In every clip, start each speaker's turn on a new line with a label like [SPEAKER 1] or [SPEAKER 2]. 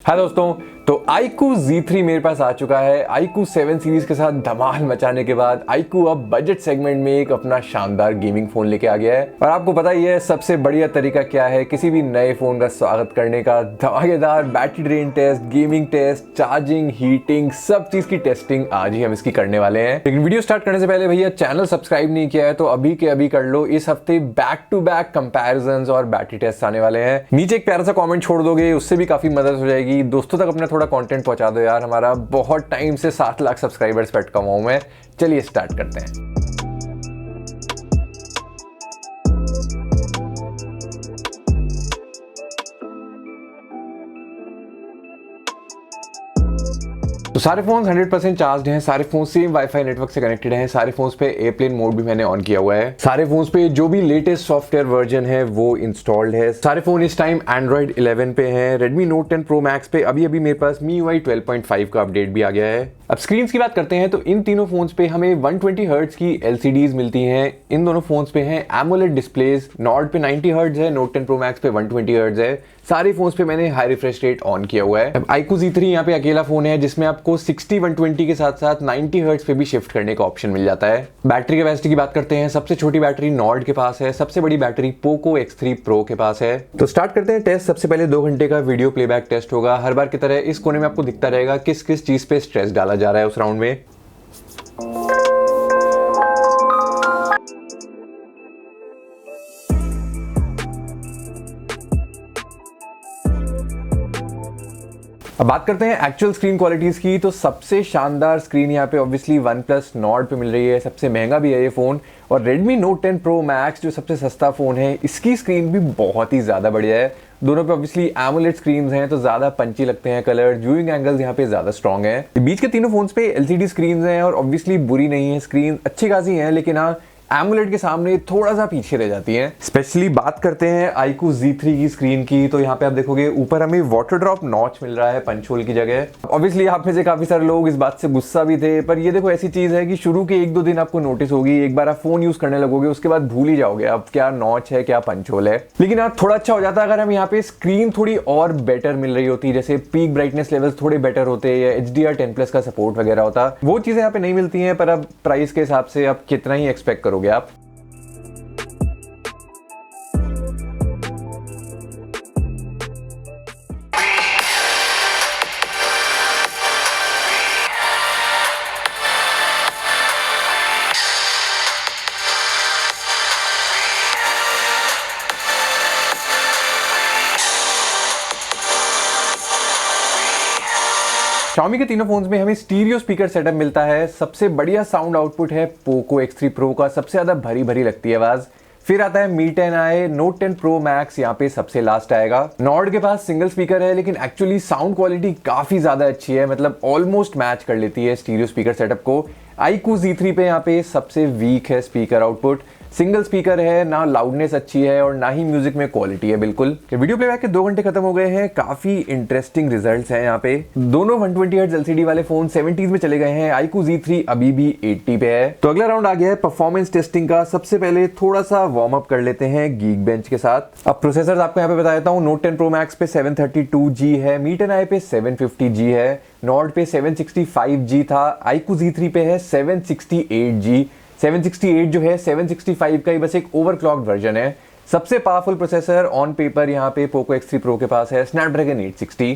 [SPEAKER 1] हाँ दोस्तों, तो iQOO Z3 मेरे पास आ चुका है। iQOO 7 सीरीज के साथ धमाल मचाने के बाद iQOO अब बजट सेगमेंट में एक अपना शानदार गेमिंग फोन लेके आ गया है। और आपको पता ही है सबसे बढ़िया तरीका क्या है किसी भी नए फोन का स्वागत करने का, धमाकेदार battery drain test, gaming test, charging, heating, सब चीज की टेस्टिंग आज ही हम इसकी करने वाले हैं। लेकिन वीडियो स्टार्ट करने से पहले भैया चैनल सब्सक्राइब नहीं किया है तो अभी के अभी कर लो। इस हफ्ते बैक टू बैक कंपैरिजंस और बैटरी टेस्ट आने वाले हैं। नीचे एक प्यारा सा कमेंट छोड़ दोगे, उससे भी काफी मदद हो जाएगी। दोस्तों तक अपना थोड़ा कंटेंट पहुंचा दो यार, हमारा बहुत टाइम से 7 लाख सब्सक्राइबर्स पे अटका हुआ हूं मैं। चलिए स्टार्ट करते हैं। तो सारे फोन 100% चार्ज हैं, सारे फोन सेम वाईफाई नेटवर्क से कनेक्टेड हैं, सारे फोन्स पे एयरप्लेन मोड भी मैंने ऑन किया हुआ है, सारे फोन्स पे जो भी लेटेस्ट सॉफ्टवेयर वर्जन है वो इंस्टॉल्ड है, सारे फोन इस टाइम Android 11 पे हैं। Redmi Note 10 Pro Max पे अभी मेरे पास MIUI 12.5 का अपडेट भी आ गया है। अब स्क्रीन की बात करते हैं तो इन तीनों फोन्स पे हमें 120 हर्ट्ज की LCDs मिलती हैं। इन दोनों फोन्स पे हैं AMOLED डिस्प्लेस। नॉर्ड पे 90 हर्ट्ज है, Note 10 Pro Max पे 120 हर्ट्ज है। सारे फोन्स पे मैंने हाई रिफ्रेश रेट ऑन किया हुआ है। अब iQOO Z3 यहाँ पे अकेला फोन है जिसमें आपको 60 120 के साथ साथ 90 हर्ट्ज पे भी शिफ्ट करने का ऑप्शन मिल जाता है। बैटरी कैपेसिटी की बात करते हैं, सबसे छोटी बैटरी नॉर्ड के पास है, सबसे बड़ी बैटरी पोको X3 Pro के पास है। तो स्टार्ट करते हैं टेस्ट। सबसे पहले 2 घंटे का वीडियो प्लेबैक टेस्ट होगा। हर बार की तरह इस कोने में आपको दिखता रहेगा किस किस चीज पे स्ट्रेस डाला जा रहा है उस राउंड में। अब बात करते हैं एक्चुअल स्क्रीन क्वालिटीज की। तो सबसे शानदार स्क्रीन यहाँ पे ऑब्वियसली OnePlus Nord पे मिल रही है, सबसे महंगा भी है ये फोन। और Redmi Note 10 Pro Max जो सबसे सस्ता फोन है, इसकी स्क्रीन भी बहुत ही ज्यादा बढ़िया है। दोनों पे ऑब्वियसली AMOLED स्क्रीन्स हैं तो ज्यादा पंची लगते हैं कलर, व्यूइंग एंगल्स यहाँ पे ज्यादा स्ट्रॉन्ग है। बीच के तीनों फोन्स पे LCD स्क्रीन्स हैं और ऑब्वियसली बुरी नहीं है, स्क्रीन अच्छी खासी है, लेकिन हाँ AMOLED के सामने थोड़ा सा पीछे रह जाती हैं। स्पेशली बात करते हैं iQOO Z3 की स्क्रीन की, तो यहाँ पे आप देखोगे ऊपर हमें वाटर ड्रॉप नॉच मिल रहा है पंच होल की जगह। ऑब्वियसली आप में से काफी सारे लोग इस बात से गुस्सा भी थे, पर ये देखो ऐसी चीज है कि शुरू के 1-2 दिन आपको नोटिस होगी, एक बार आप फोन यूज करने लगोगे उसके बाद भूल ही जाओगे अब क्या नॉच है क्या पंच होल है। लेकिन आप थोड़ा अच्छा हो जाता अगर हम यहाँ पे स्क्रीन थोड़ी और बेटर मिल रही होती, जैसे पीक ब्राइटनेस लेवल्स थोड़े बेटर होते या HDR 10+ का सपोर्ट वगैरह होता। वो चीजें यहाँ पे नहीं मिलती हैं, पर अब प्राइस के हिसाब से अब कितना ही एक्सपेक्ट करोगे आप। Xiaomi के तीनों फोन्स में हमें स्टीरियो स्पीकर सेटअप मिलता है। सबसे बढ़िया साउंड आउटपुट है पोको X3 Pro का, सबसे ज्यादा भरी भरी लगती है आवाज। फिर आता है Mi 10i, Note 10 Pro Max यहाँ पे सबसे लास्ट आएगा। नॉर्ड के पास सिंगल स्पीकर है लेकिन एक्चुअली साउंड क्वालिटी काफी ज्यादा अच्छी है, मतलब ऑलमोस्ट मैच कर लेती है स्टीरियो स्पीकर सेटअप को। iQOO Z3 पे यहाँ पे सबसे वीक है स्पीकर आउटपुट, सिंगल स्पीकर है, ना लाउडनेस अच्छी है और ना ही म्यूजिक में क्वालिटी है बिल्कुल। वीडियो प्लेबैक के 2 घंटे खत्म हो गए हैं, काफी इंटरेस्टिंग रिजल्ट्स हैं यहाँ पे। दोनों 120 हर्ट्ज LCD वाले फोन 70s में चले गए हैं, iQOO Z3 अभी भी 80 पे है। तो अगला राउंड आ गया है परफॉर्मेंस टेस्टिंग का। सबसे पहले थोड़ा सा वार्म अप कर लेते हैं Geekbench के साथ। अब प्रोसेसर आपको यहाँ पे बता देता हूँ, Note 10 Pro Max पे 732G है, Mi 10i पे 750G है, नॉर्ड पे 765G था, iQOO Z3 पे है 768G। 768 जो है 765 का ही बस एक ओवरक्लॉक्ड वर्जन है। सबसे पावरफुल प्रोसेसर ऑन पेपर यहाँ पे पोको X3 Pro के पास है, Snapdragon 860।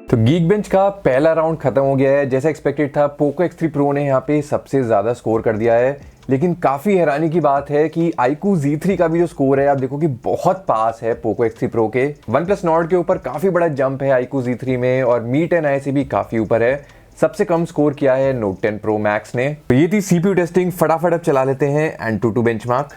[SPEAKER 1] तो Geekbench का पहला राउंड खत्म हो गया है। जैसा एक्सपेक्टेड था पोको X3 Pro ने यहाँ पे सबसे ज्यादा स्कोर कर दिया है, लेकिन काफी हैरानी की बात है कि iQOO Z3 का भी जो स्कोर है आप देखो कि बहुत पास है पोको X3 Pro के। OnePlus Nord के ऊपर काफी बड़ा जंप है iQOO Z3 में और Mi 10i से भी काफी ऊपर है। सबसे कम स्कोर किया है Note 10 Pro Max ने। तो ये थी CPU टेस्टिंग, फटाफट अब चला लेते हैं AnTuTu बेंचमार्क।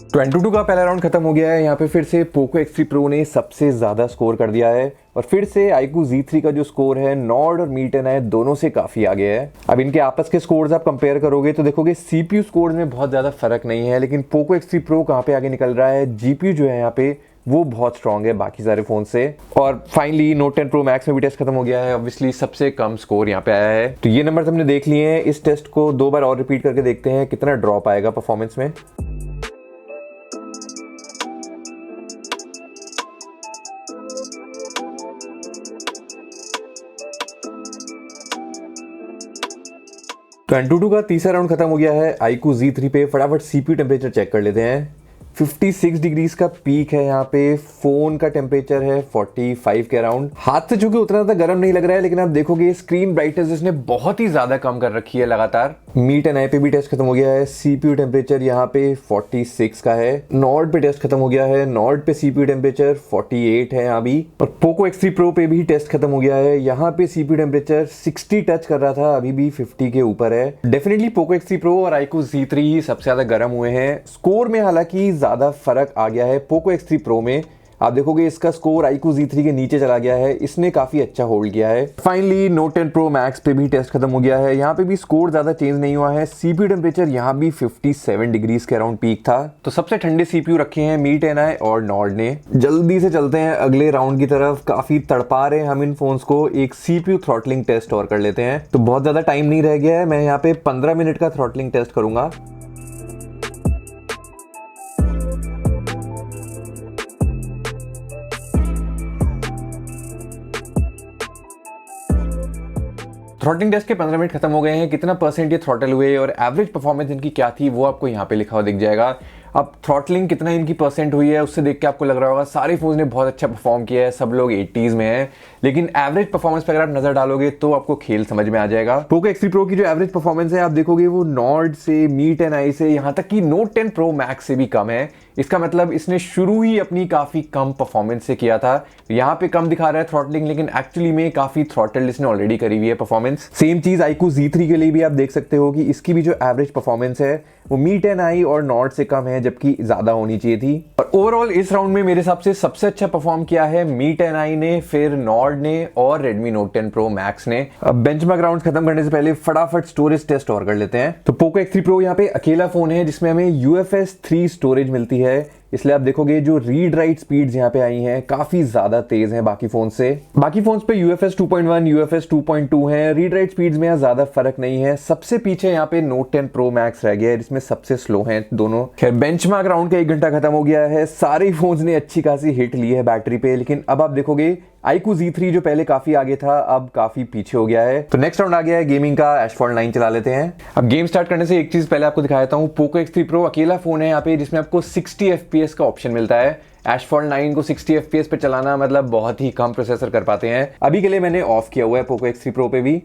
[SPEAKER 1] तो AnTuTu का पहला राउंड खत्म हो गया है। यहाँ पे फिर से पोको X3 Pro ने सबसे ज्यादा स्कोर कर दिया है और फिर से iQOO Z3 का जो स्कोर है Nord और Mi 10i दोनों से काफी आगे है। अब इनके आपस के स्कोर्स आप कंपेयर करोगे तो देखोगे CPU स्कोर्स में बहुत ज्यादा फर्क नहीं है, लेकिन पोको X3 Pro कहाँ पे आगे निकल रहा है, GPU जो है यहाँ पे वो बहुत स्ट्रांग है बाकी सारे फोन से। और फाइनली नोट 10 प्रो मैक्स में भी टेस्ट खत्म हो गया है। ऑब्वियसली सबसे कम स्कोर यहाँ पे आया है। तो ये नंबर हमने देख लिए हैं। इस टेस्ट को 2 बार और रिपीट करके देखते हैं कितना ड्रॉप आएगा परफॉर्मेंस में। तो Antutu का तीसरा राउंड खत्म हो गया है। iQOO Z3 पे फटाफट CPU टेम्परेचर चेक कर लेते हैं। 56 डिग्रीज का पीक है यहाँ पे। फोन का टेम्परेचर है 45 के अराउंड। हाथ से चूंकि उतना ज्यादा गर्म नहीं लग रहा है, लेकिन आप देखोगे स्क्रीन ब्राइटनेस इसने बहुत ही ज्यादा कम कर रखी है लगातार। मीट एंड आई पे भी टेस्ट खत्म हो गया है। CPU टेम्परेचर यहाँ पे 46 का है। नॉर्ड पे टेस्ट खत्म हो गया है। नॉर्ड पे CPU टेम्परेचर 48 है यहाँ भी। और पोको X3 Pro पे भी टेस्ट खत्म हो गया है। यहाँ पे CPU टेम्परेचर 60 टच कर रहा था, अभी भी 50 के ऊपर है। डेफिनेटली पोको X3 Pro और iQOO Z3 ही सबसे ज्यादा गर्म हुए हैं। स्कोर में हालांकि ज्यादा फर्क आ गया है। पोको X3 Pro में आप देखोगे इसका स्कोर iQOO Z3 के नीचे चला गया है। इसने काफी अच्छा होल्ड किया है। फाइनली नोट 10 प्रो मैक्स पे भी टेस्ट खत्म हो गया है। यहाँ पे भी स्कोर ज्यादा चेंज नहीं हुआ है। CPU टेम्परेचर यहाँ भी 57 डिग्रीज के अराउंड पीक था। तो सबसे ठंडे CPU रखे हैं मीट एंड आई और नॉर्ड ने। जल्दी से चलते हैं अगले राउंड की तरफ। काफी तड़पा रहे हैं हम इन फोन्स को। एक CPU थ्रॉटलिंग टेस्ट और कर लेते हैं। तो बहुत ज्यादा टाइम नहीं रह गया है। मैं यहाँ पे 15 मिनट का थ्रॉटलिंग टेस्ट करूंगा। थ्रॉटलिंग टेस्ट के 15 मिनट खत्म हो गए हैं। कितना परसेंट ये थ्रॉटल हुए और एवरेज परफॉर्मेंस इनकी क्या थी वो आपको यहाँ पे लिखा हुआ दिख जाएगा। अब थ्रॉटलिंग कितना इनकी परसेंट हुई है उससे देख के आपको लग रहा होगा सारे फोन ने बहुत अच्छा परफॉर्म किया है, सब लोग 80s में हैं। लेकिन एवरेज परफॉर्मेंस पर अगर आप नजर डालोगे तो आपको खेल समझ में आ जाएगा। पोको X3 Pro की जो एवरेज परफॉर्मेंस है आप देखोगे वो नॉर्ड से, मीट एंड आई से, यहाँ तक कि नोट 10 प्रो मैक्स से भी कम है। इसका मतलब इसने शुरू ही अपनी काफी कम परफॉर्मेंस से किया था। यहाँ पे कम दिखा रहा है थ्रॉटलिंग, लेकिन एक्चुअली में काफी थ्रॉटल इसने ऑलरेडी करी हुई है परफॉर्मेंस। सेम चीज iQOO Z3 के लिए भी आप देख सकते हो कि इसकी भी जो एवरेज परफॉर्मेंस है वो मीट एंड आई और नॉर्ड से कम है, जबकि ज्यादा होनी चाहिए थी। और ओवरऑल इस राउंड में मेरे हिसाब से सबसे अच्छा परफॉर्म किया है मीट एंड आई ने, फिर नॉर्ड ने और Redmi Note 10 Pro Max ने। अब बेंचमार्क राउंड खत्म करने से पहले फटाफट स्टोरेज टेस्ट और कर लेते हैं। तो पोको X3 Pro यहाँ पे अकेला फोन है जिसमें हमें UFS 3 स्टोरेज मिलती है। इसलिए आप देखोगे जो रीड राइट स्पीड्स यहाँ पे आई हैं काफी ज्यादा तेज हैं बाकी फोन से। बाकी फोन्स पे UFS 2.1, UFS 2.2 है। रीड राइट स्पीड्स में यहाँ ज्यादा फर्क नहीं है। सबसे पीछे यहाँ पे Note 10 Pro Max रह गया है जिसमें सबसे स्लो हैं दोनों। खैर बेंचमार्क राउंड का 1 घंटा खत्म हो गया है। सारे फोन्स ने अच्छी खासी हिट ली है बैटरी पे, लेकिन अब आप देखोगे iQOO Z3 जो पहले काफी आगे था अब काफी पीछे हो गया है। तो नेक्स्ट राउंड आ गया है गेमिंग का। Asphalt 9 चला लेते हैं। अब गेम स्टार्ट करने से एक चीज पहले आपको दिखा देता हूं। पोको X3 Pro अकेला फोन है यहाँ पे जिसमें आपको 60 FPS का ऑप्शन मिलता है। Asphalt 9 को 60 FPS पे चलाना मतलब बहुत ही कम प्रोसेसर कर पाते हैं। अभी के लिए मैंने ऑफ किया हुआ है पोको X3 Pro पे भी।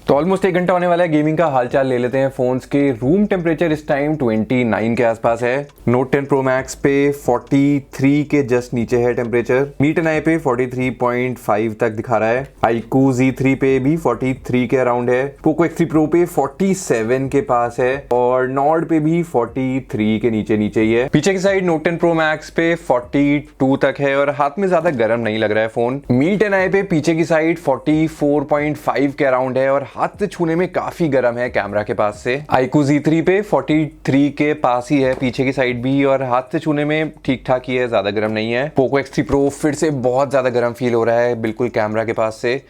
[SPEAKER 1] तो ऑलमोस्ट 1 घंटा होने वाला है। गेमिंग का हालचाल ले लेते हैं। फोन्स के रूम टेम्परेचर इस टाइम 29 के आसपास है। Note 10 Pro Max पे 43 के जस्ट नीचे है टेम्परेचर। मीट एंड आई पे 43.5 तक दिखा रहा है। iQOO Z3 पे भी 43 के अराउंड है। पोको X3 Pro पे 47 के पास है और नॉर्ड पे भी 43 के नीचे ही है। पीछे की साइड Note 10 Pro Max पे 42 तक है और हाथ में ज्यादा गर्म नहीं लग रहा है फोन। मीट एंड आई पे पीछे की साइड 44.5 के अराउंड है और हाथ से छूने में काफी गर्म है कैमरा के पास से। iQOO Z3 पे 43 के पास ही है पीछे की साइड भी, और हाथ से छूने में ठीक ठाक ही है, ज्यादा गर्म नहीं है। पोको X3 Pro फिर से बहुत ज्यादा गर्म फील हो रहा है बिल्कुल कैमरा के पास से,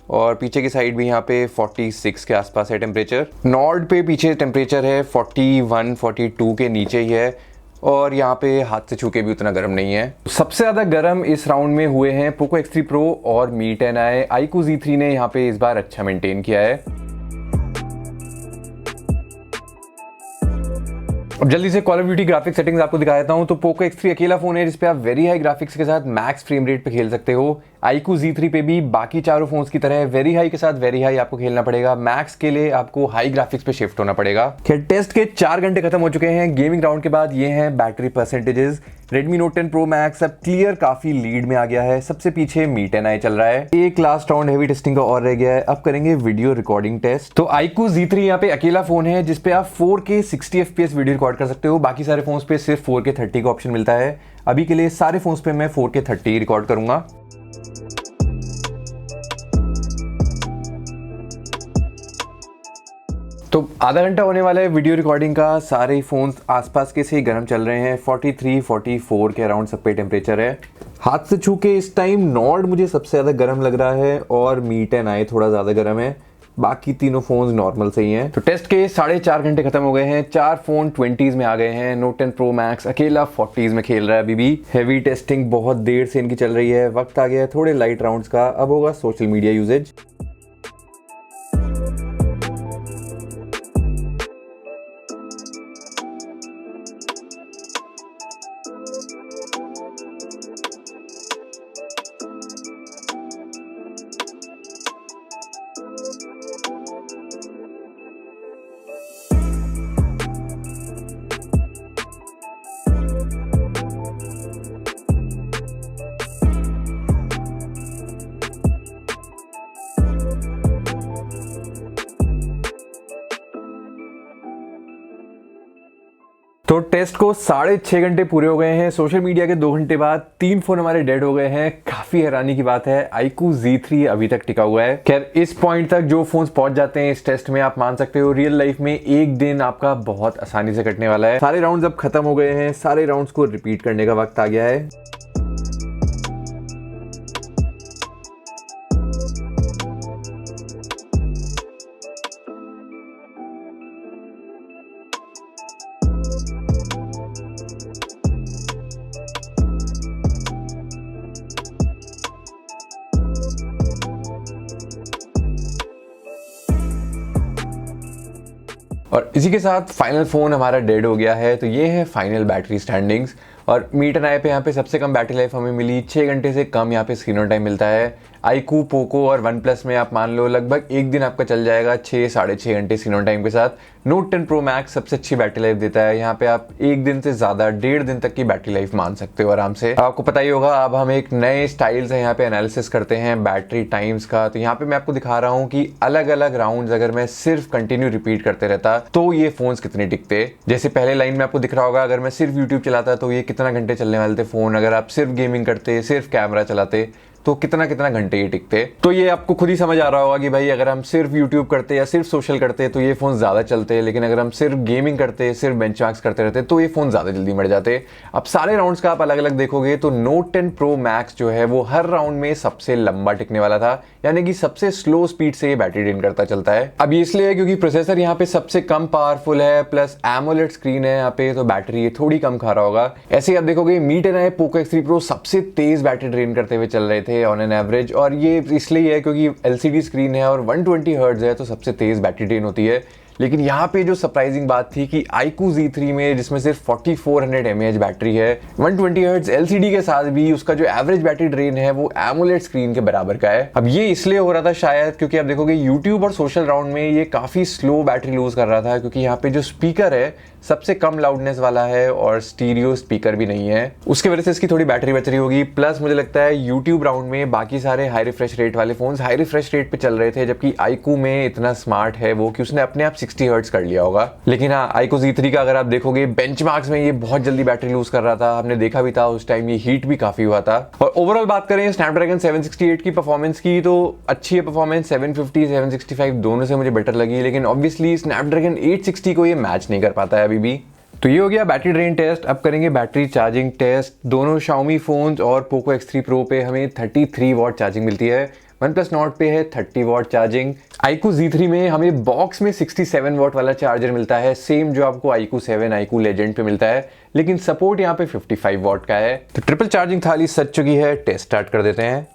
[SPEAKER 1] और पीछे की साइड भी यहाँ पे 46 के आसपास है टेम्परेचर। नॉर्ड पे पीछे टेम्परेचर है 41, 42 के नीचे ही है और यहाँ पे हाथ से छू के भी उतना गर्म नहीं है। सबसे ज्यादा गर्म इस राउंड में हुए हैं पोको X3 Pro और मीट एंड आई। iQOO Z3 ने यहाँ पे इस बार अच्छा मेंटेन किया है। अब जल्दी से call of duty graphics settings आपको दिखा देता हूं। तो पोको X3 अकेला फोन है जिसपे आप वेरी हाई ग्राफिक्स के साथ मैक्स फ्रेम रेट पे खेल सकते हो। iQOO Z3 पे भी बाकी चारों फोन्स की तरह वेरी हाई के साथ वेरी हाई आपको खेलना पड़ेगा। मैक्स के लिए आपको हाई ग्राफिक्स पे शिफ्ट होना पड़ेगा। खैर टेस्ट के 4 घंटे खत्म हो चुके हैं। गेमिंग राउंड के बाद ये हैं battery percentages. Redmi Note 10 Pro Max अब क्लियर काफी लीड में आ गया है। सबसे पीछे मीट एंड आई चल रहा है। एक लास्ट राउंड हेवी टेस्टिंग का और रह गया है। अब करेंगे वीडियो रिकॉर्डिंग टेस्ट। तो iQOO Z3 यहाँ पे अकेला फोन है जिसपे आप 4K 60 FPS वीडियो रिकॉर्ड कर सकते हो। बाकी सारे फोन्स पे सिर्फ 4K 30 का ऑप्शन मिलता है। अभी के लिए सारे फोन्स पे मैं 4K 30 रिकॉर्ड करूंगा। तो आधा घंटा होने वाला है वीडियो रिकॉर्डिंग का। सारे फ़ोन्स आसपास के से ही गर्म चल रहे हैं। 43, 44 के अराउंड सब पे टेम्परेचर है। हाथ से छू के इस टाइम नॉर्ड मुझे सबसे ज़्यादा गर्म लग रहा है और मी 10 आई थोड़ा ज़्यादा गर्म है। बाकी तीनों फोन्स नॉर्मल से ही हैं। तो टेस्ट के 4.5 घंटे खत्म हो गए हैं। 4 फोन 20s में आ गए हैं। नोट 10 प्रो मैक्स अकेला 40s में खेल रहा है अभी भी। हैवी टेस्टिंग बहुत देर से इनकी चल रही है। वक्त आ गया है थोड़े लाइट राउंड्स का। अब होगा सोशल मीडिया यूजेज। तो टेस्ट को 6.5 घंटे पूरे हो गए हैं। सोशल मीडिया के 2 घंटे बाद 3 फोन हमारे डेड हो गए हैं। काफी हैरानी की बात है, iQOO Z3 अभी तक टिका हुआ है। खैर इस पॉइंट तक जो फोन्स पहुंच जाते हैं इस टेस्ट में, आप मान सकते हो रियल लाइफ में एक दिन आपका बहुत आसानी से कटने वाला है। सारे राउंड्स अब खत्म हो गए हैं। सारे राउंड्स को रिपीट करने का वक्त आ गया है। और इसी के साथ फाइनल फ़ोन हमारा डेड हो गया है। तो ये है फाइनल बैटरी स्टैंडिंग्स। और मी 10 आई पे यहाँ पे सबसे कम बैटरी लाइफ हमें मिली। 6 घंटे से कम यहाँ पे स्क्रीन ऑन टाइम मिलता है। iQOO, पोको और वन प्लस में आप मान लो लगभग एक दिन आपका चल जाएगा 6-6.5 घंटे स्क्रीन ऑन टाइम के साथ। नोट 10 प्रो मैक्स सबसे अच्छी बैटरी लाइफ देता है। यहाँ पे आप एक दिन से ज़्यादा 1.5 दिन तक की बैटरी लाइफ मान सकते हो आराम से। आपको पता ही होगा, अब हम एक नए स्टाइल से यहाँ पे एनालिसिस करते हैं बैटरी टाइम्स का। तो यहाँ पे मैं आपको दिखा रहा हूँ कि अलग अलग राउंड अगर मैं सिर्फ कंटिन्यू रिपीट करते रहता तो ये फोन्स कितने टिकते। जैसे पहले लाइन में आपको दिख रहा होगा, अगर मैं सिर्फ यूट्यूब चलाता तो ये कितना घंटे चलने वाले थे फोन। अगर आप सिर्फ गेमिंग करते, सिर्फ कैमरा चलाते तो कितना कितना घंटे ये टिकते। तो ये आपको खुद ही समझ आ रहा होगा कि भाई अगर हम सिर्फ यूट्यूब करते या सिर्फ सोशल करते तो ये फोन ज्यादा चलते, लेकिन अगर हम सिर्फ गेमिंग करते, सिर्फ बेंचमार्क्स करते रहते तो ये फोन ज्यादा जल्दी मर जाते। अब सारे राउंड्स का आप अलग अलग देखोगे तो नोट 10 प्रो मैक्स जो है वो हर राउंड में सबसे लंबा टिकने वाला था, यानी कि सबसे स्लो स्पीड से ये बैटरी ड्रेन करता चलता है। अब ये इसलिए है क्योंकि प्रोसेसर यहाँ पे सबसे कम पावरफुल है, प्लस एमोलेड स्क्रीन है यहाँ पे, तो बैटरी ये थोड़ी कम खा रहा होगा। ऐसे ही आप देखोगे मी 10 आई, पोको X3 Pro सबसे तेज बैटरी ड्रेन करते हुए चल रहे थे ऑन एन एवरेज। और ये इसलिए है क्योंकि LCD स्क्रीन है और 120 हर्ट्ज है तो सबसे तेज बैटरी ड्रेन होती है। लेकिन यहाँ पे जो सरप्राइजिंग बात थी कि iQOO Z3 में जिसमें सिर्फ 4400 mAh बैटरी है, 120 हर्ट्ज LCD के साथ भी उसका जो एवरेज बैटरी ड्रेन है वो एमोलेड स्क्रीन के बराबर का है। अब ये इसलिए हो रहा था शायद क्योंकि आप देखोगे यूट्यूब और सोशल राउंड में ये काफी स्लो बैटरी लूज कर रहा था, क्योंकि यहाँ पे जो स्पीकर है सबसे कम लाउडनेस वाला है और स्टीरियो स्पीकर भी नहीं है, उसकी वजह से इसकी थोड़ी बैटरी बच रही होगी। प्लस मुझे लगता है यूट्यूब राउंड में बाकी सारे हाई रिफ्रेश रेट वाले फोन्स हाई रिफ्रेश रेट पे चल रहे थे, जबकि iQOO में इतना स्मार्ट है वो कि उसने अपने आप 60 हर्ट्ज कर लिया होगा। लेकिन हाँ, iQOO Z3 का अगर आप देखोगे बेंचमार्क्स में ये बहुत जल्दी बैटरी लूज कर रहा था। हमने देखा भी था उस टाइम ये हीट भी काफी हुआ था। और ओवरऑल बात करें स्नैपड्रैगन 768 की परफॉर्मेंस की तो अच्छी है परफॉर्मेंस। 750 765 दोनों से मुझे बेटर लगी, लेकिन ऑब्वियसली स्नैपड्रैगन 860 को ये मैच नहीं कर पाता है अभी भी। तो ये हो गया बैटरी ड्रेन टेस्ट। अब करेंगे बैटरी चार्जिंग टेस्ट। दोनों Xiaomi फोन्स और पोको X3 Pro पे हमें 33 वॉट चार्जिंग मिलती है। वन प्लस नॉट पे है 30 वॉट चार्जिंग। iQOO Z3 में हमें बॉक्स में 67 वॉट वाला चार्जर मिलता है, सेम जो आपको iQOO 7 iQOO Legend पे मिलता है, लेकिन सपोर्ट यहाँ पे 55 वॉट का है। तो ट्रिपल चार्जिंग थाली सज चुकी है, टेस्ट स्टार्ट कर देते हैं।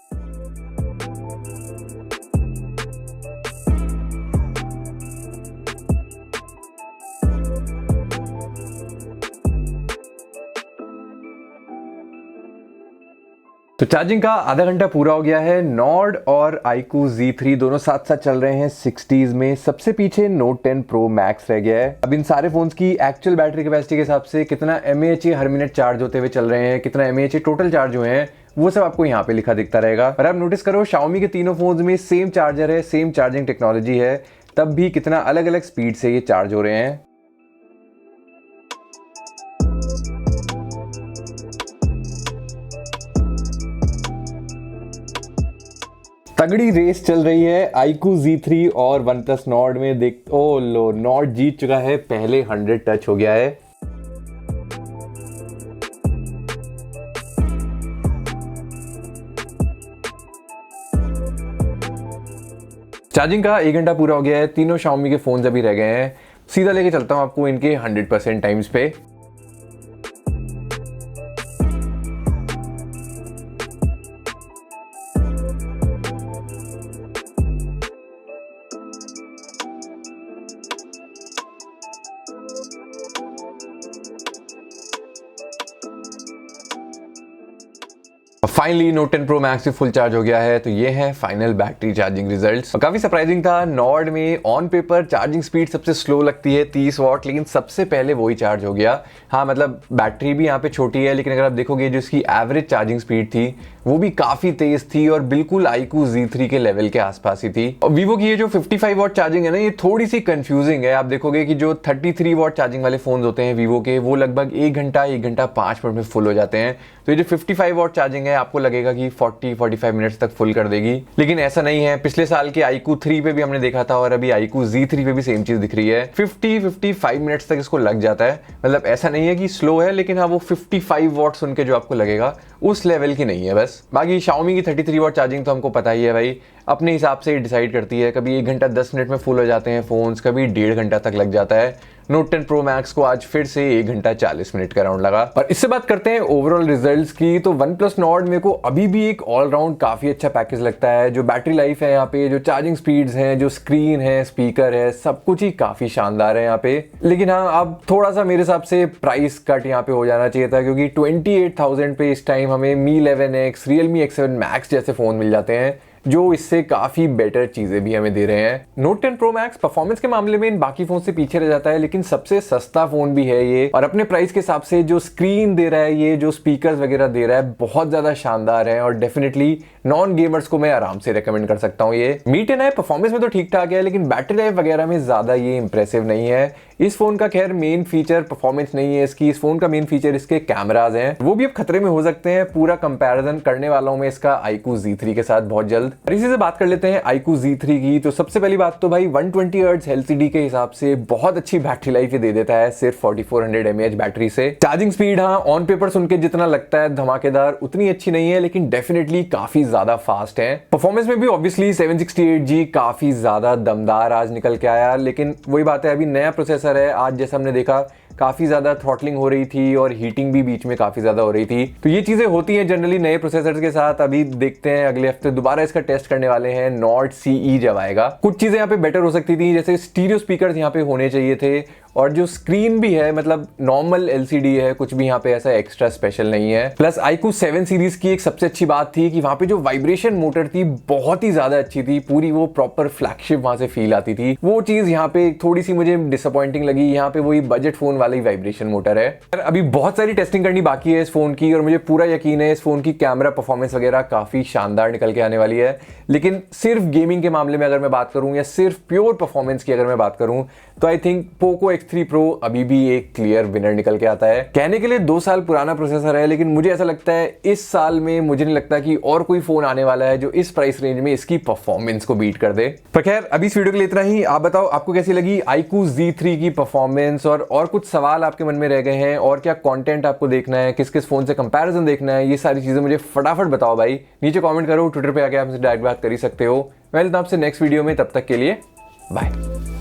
[SPEAKER 1] तो चार्जिंग का आधा घंटा पूरा हो गया है। नॉर्ड और iQOO Z3 दोनों साथ साथ चल रहे हैं 60s में। सबसे पीछे नोट 10 प्रो मैक्स रह गया है। अब इन सारे फोन्स की एक्चुअल बैटरी कैपेसिटी के हिसाब से कितना mAh हर मिनट चार्ज होते हुए चल रहे हैं, कितना mAh टोटल चार्ज हुए हैं, वो सब आपको यहाँ पे लिखा दिखता रहेगा। और आप नोटिस करो Xiaomi के तीनों फोन्स में सेम चार्जर है, सेम चार्जिंग टेक्नोलॉजी है, तब भी कितना अलग अलग स्पीड से ये चार्ज हो रहे हैं। तगड़ी रेस चल रही है iQOO Z3 और OnePlus Nord में। देख ओ लो, Nord जीत चुका है, पहले 100 टच हो गया है। चार्जिंग का 1 घंटा पूरा हो गया है, तीनों Xiaomi के फोन अभी रह गए हैं। सीधा लेके चलता हूं आपको इनके 100% टाइम्स पे। फाइनली Note 10 Pro Max भी फुल चार्ज हो गया है। तो ये है फाइनल बैटरी चार्जिंग रिजल्ट्स। काफी सरप्राइजिंग था। नॉर्ड में ऑन पेपर चार्जिंग स्पीड सबसे स्लो लगती है 30 वॉट, लेकिन सबसे पहले वही चार्ज हो गया। हाँ मतलब बैटरी भी यहाँ पे छोटी है, लेकिन अगर आप देखोगे जो इसकी एवरेज चार्जिंग स्पीड थी वो भी काफी तेज थी और बिल्कुल iQOO Z3 के लेवल के आसपास ही थी। और वीवो की ये जो 55 वॉट चार्जिंग है ना, ये थोड़ी सी कंफ्यूजिंग है। आप देखोगे कि जो 33 वॉट चार्जिंग वाले फोन होते हैं वीवो के, वो लगभग 1 घंटा 5 मिनट में फुल हो जाते हैं। तो ये जो 55 वॉट चार्जिंग है आपको लगेगा कि 40-45 मिनट्स तक फुल कर देगी, लेकिन ऐसा नहीं है। पिछले साल के iQOO 3 पे भी हमने देखा था और अभी iQOO Z3 पे भी सेम चीज दिख रही है। 50-55 मिनट्स तक इसको लग जाता है। मतलब ऐसा नहीं है कि स्लो है, लेकिन हाँ वो 55 वॉट सुन के जो आपको लगेगा उस लेवल की नहीं है बस। बाकी Xiaomi की 33 वॉट चार्जिंग तो हमको पता ही है भाई, अपने हिसाब से डिसाइड करती है। कभी 1 घंटा 10 मिनट में फुल हो जाते हैं फोन्स, कभी 1.5 घंटा तक लग जाता है। Note 10 Pro Max को आज फिर से 1 घंटा 40 मिनट का राउंड लगा। और इससे बात करते हैं ओवरऑल रिजल्ट्स की, तो OnePlus Nord मेरे को अभी भी एक ऑलराउंड काफी अच्छा पैकेज लगता है। जो बैटरी लाइफ है यहाँ पे, जो चार्जिंग स्पीड्स हैं, जो स्क्रीन है, स्पीकर है, सब कुछ ही काफी शानदार है यहाँ पे। लेकिन हाँ अब थोड़ा सा मेरे हिसाब से प्राइस कट यहाँ पे हो जाना चाहिए था, क्योंकि 28,000 पे इस टाइम हमें Mi 11X, Realme X7 Max जैसे फोन मिल जाते हैं जो इससे काफी बेटर चीजें भी हमें दे रहे हैं। Note 10 Pro Max परफॉर्मेंस के मामले में इन बाकी फोन से पीछे रह जाता है, लेकिन सबसे सस्ता फोन भी है ये, और अपने प्राइस के हिसाब से जो स्क्रीन दे रहा है, ये जो स्पीकर्स वगैरह दे रहा है, बहुत ज्यादा शानदार है और डेफिनेटली नॉन गेमर्स को मैं आराम से रेकमेंड कर सकता हूँ। ये Mi 10i परफॉर्मेंस में तो ठीक ठाक है, लेकिन बैटरी लाइफ वगैरह में ज्यादा ये इंप्रेसिव नहीं है। इस फोन का खैर मेन फीचर परफॉर्मेंस नहीं है इसकी, इस फोन का मेन फीचर इसके कैमराज हैं, वो भी अब खतरे में हो सकते हैं। पूरा कंपैरिजन करने वाला हूं मैं इसका iQOO Z3 के साथ बहुत जल्द। और इसी से बात कर लेते हैं iQOO Z3 की। तो सबसे पहली बात तो भाई 120 हर्ट्ज LCD के हिसाब से बहुत अच्छी बैटरी लाइफ दे देता है सिर्फ 4400 mAh बैटरी से। चार्जिंग स्पीड हाँ ऑन पेपर सुन के जितना लगता है धमाकेदार, उतनी अच्छी नहीं है, लेकिन डेफिनेटली काफी ज्यादा फास्ट है। परफॉर्मेंस में भी ऑब्वियसली 768G काफी ज्यादा दमदार आज निकल के आया, लेकिन वही बात है अभी नया प्रोसेसर है। आज जैसा हमने देखा काफी ज्यादा थ्रॉटलिंग हो रही थी और हीटिंग भी बीच में काफी ज्यादा हो रही थी। तो ये चीजें होती हैं जनरली नए प्रोसेसर्स के साथ। अभी देखते हैं अगले हफ्ते दोबारा इसका टेस्ट करने वाले हैं Nord CE जब आएगा। कुछ चीजें यहाँ पे बेटर हो सकती थी, जैसे स्टीरियो स्पीकर्स यहाँ पे होने चाहिए थे, और जो स्क्रीन भी है मतलब नॉर्मल LCD है, कुछ भी यहाँ पे ऐसा एक्स्ट्रा स्पेशल नहीं है। प्लस iQOO 7 सीरीज की एक सबसे अच्छी बात थी कि वहां पे जो वाइब्रेशन मोटर थी बहुत ही ज्यादा अच्छी थी, पूरी वो प्रॉपर फ्लैगशिप वहां से फील आती थी। वो चीज यहाँ पे थोड़ी सी मुझे डिसअपॉइंटिंग लगी। यहाँ पे वही बजट फोन वाली वाइब्रेशन मोटर है। अभी बहुत सारी टेस्टिंग करनी बाकी है इस फोन की, और मुझे पूरा यकीन है इस फोन की कैमरा परफॉर्मेंस वगैरह काफी शानदार निकल के आने वाली है। लेकिन सिर्फ गेमिंग के मामले में अगर मैं बात करूं या सिर्फ प्योर परफॉर्मेंस की अगर मैं बात करूं, तो I think Poco X3 Pro अभी भी एक क्लियर विनर निकल के आता है। कहने के लिए 2 साल पुराना प्रोसेसर है, लेकिन मुझे ऐसा लगता है इस साल में मुझे नहीं लगता कि और कोई फोन आने वाला है जो इस प्राइस रेंज में इसकी परफॉर्मेंस को बीट कर दे। पर खैर अभी इस वीडियो के लिए इतना ही। आप बताओ आपको कैसी लगी iQOO Z3 की परफॉर्मेंस, और कुछ सवाल आपके मन में रह गए हैं, और क्या कंटेंट आपको देखना है, किस किस फोन से कंपैरिजन देखना है, ये सारी चीजें मुझे फटाफट बताओ भाई। नीचे कमेंट करो, ट्विटर पे आके आप मुझसे डायरेक्ट बात कर ही सकते हो। मैं मिलता हूं आपसे नेक्स्ट वीडियो में, तब तक के लिए बाय।